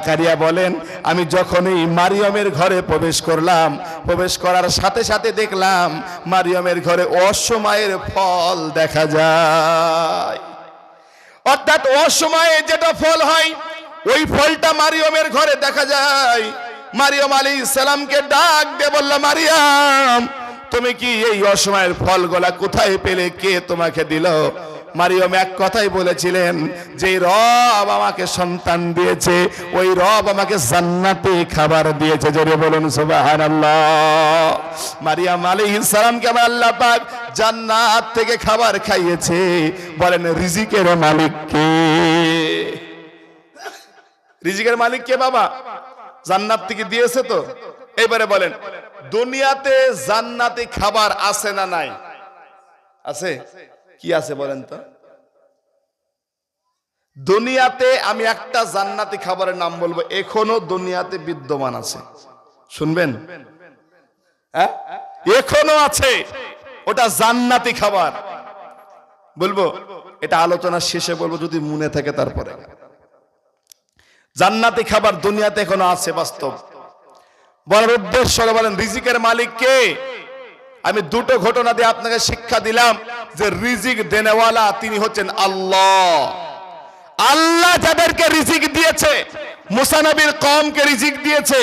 জাকারিয়া বলেন, আমি যখনই মারিয়মের ঘরে প্রবেশ করলাম, প্রবেশ করার সাথে সাথে দেখলাম মারিয়মের ঘরে অসময়ের ফল দেখা যায়। অর্থাৎ অসময়ে যেটা ফল হয় ওই ফলটা মারিয়মের ঘরে দেখা যায়। মারিয়ম আলাইহিস সালামকে ডাক দিয়ে বলল, মারিয়াম তুমি কি এই অসময়ের ফলগুলা কোথায় পেলে, কে তোমাকে দিল? মারিয়ম এক কথাই বলেছিলেন, যে রব আমাকে সন্তান দিয়েছে ওই রব আমাকে জান্নাতে খাবার দিয়েছে। জোরে বলুন সুবহানাল্লাহ। মারিয়াম আলাইহিস সালামকে আল্লাহ পাক জান্নাত থেকে খাবার খাইয়েছে। বলেন রিজিকের মালিক কে? রিজিকের মালিক কে বাবা? জান্নাত থেকে দিয়েছে তো। এবারে বলেন, দুনিয়াতে জান্নাতি খাবার আছে না নাই? আছে। কি আছে বলেন তো? দুনিয়াতে আমি একটা জান্নাতি খাবারের নাম বলবো, এখনো দুনিয়াতে বিদ্যমান আছে। শুনবেন? হ্যাঁ, এখনো আছে। ওটা জান্নাতি খাবার। বলবো? এটা আলোচনার শেষে বলবো, যদি মনে থাকে তারপরে। জান্নাতি খাবার দুনিয়াতে এখনো আছে, বাস্তব। বলার উদ্দেশ্য হলো, বলেন রিজিকের মালিক কে? আমি দুটো ঘটনা দিয়ে আপনাকে শিক্ষা দিলাম যে রিজিক দেনেওয়ালা তিনি হচ্ছেন আল্লাহ। আল্লাহ যাদেরকে রিজিক দিয়েছে, মুসা নবীর কওমকে রিজিক দিয়েছে,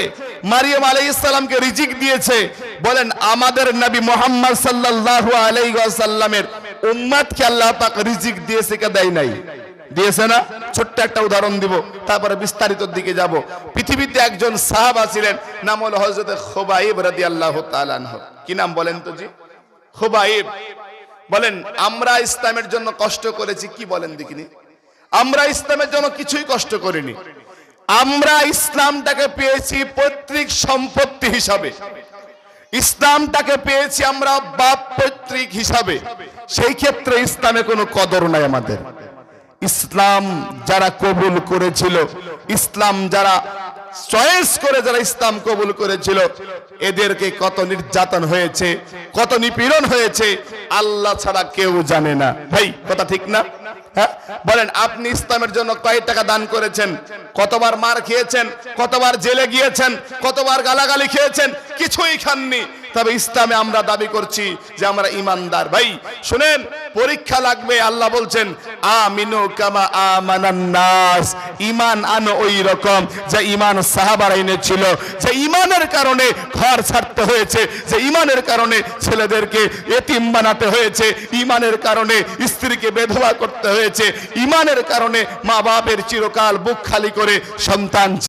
মারিয়াম আলাইহিস সালামকে রিজিক দিয়েছে, বলেন আমাদের নবী মুহাম্মদ সাল্লাল্লাহু আলাইহি ওয়াসাল্লামের উম্মতকে আল্লাহ পাক রিজিক দিয়েছে কে দেয় নাই? দিয়েছে না? ছোট্ট একটা উদাহরণ দিব, তারপরে বিস্তারিতর দিকে যাব। পৃথিবীতে একজন সাহাবা ছিলেন, নাম হলো হযরত খুবাইব রাদিয়াল্লাহু তাআলা আনহু। কি নাম বলেন তো জি? খুবাইব। বলেন আমরা ইসলামের জন্য কষ্ট করেছি কি? বলেন দেখিনি। আমরা ইসলামের জন্য কিছুই কষ্ট করিনি। আমরা ইসলামটাকে পেয়েছি পৈতৃক সম্পত্তি হিসাবে। ইসলামটাকে পেয়েছি আমরা বাপ পৈতৃক হিসাবে। সেই ক্ষেত্রে ইসলামে কোনো কদর নাই আমাদের। ইসলাম যারা কবুল করেছিল, ইসলাম যারা চয়েস করে যারা ইসলাম কবুল করেছিল, এদেরকে কত নির্যাতন হয়েছে, কত নিপীড়ন হয়েছে আল্লাহ ছাড়া কেউ জানে না। ভাই কথা ঠিক না? হ্যাঁ, বলেন আপনি ইসলামের জন্য কয় টাকা দান করেছেন? কতবার মার খেয়েছেন? কতবার জেলে গিয়েছেন? কতবার গালাগালি খেয়েছেন? কিছুই খাননি। তবে ইসলামে আমরা দাবি করছি যে আমরা ইমানদার। ভাই শুনেন, পরীক্ষা লাগবে। আল্লাহ বলছেন আমিনু কামা আমানান নাস, ঈমান আনো ওই রকম যে ঈমান সাহাবারা এনেছিল, যে ঈমানের কারণে ঘর ছাড়তে হয়েছে, যে ঈমানের কারণে ছেলেদেরকে এতিম বানাতে হয়েছে, ঈমানের কারণে স্ত্রীকে বিধবা করতে হয়েছে, ঈমানের কারণে মা বাপের চিরকাল বুক খালি করে সন্তান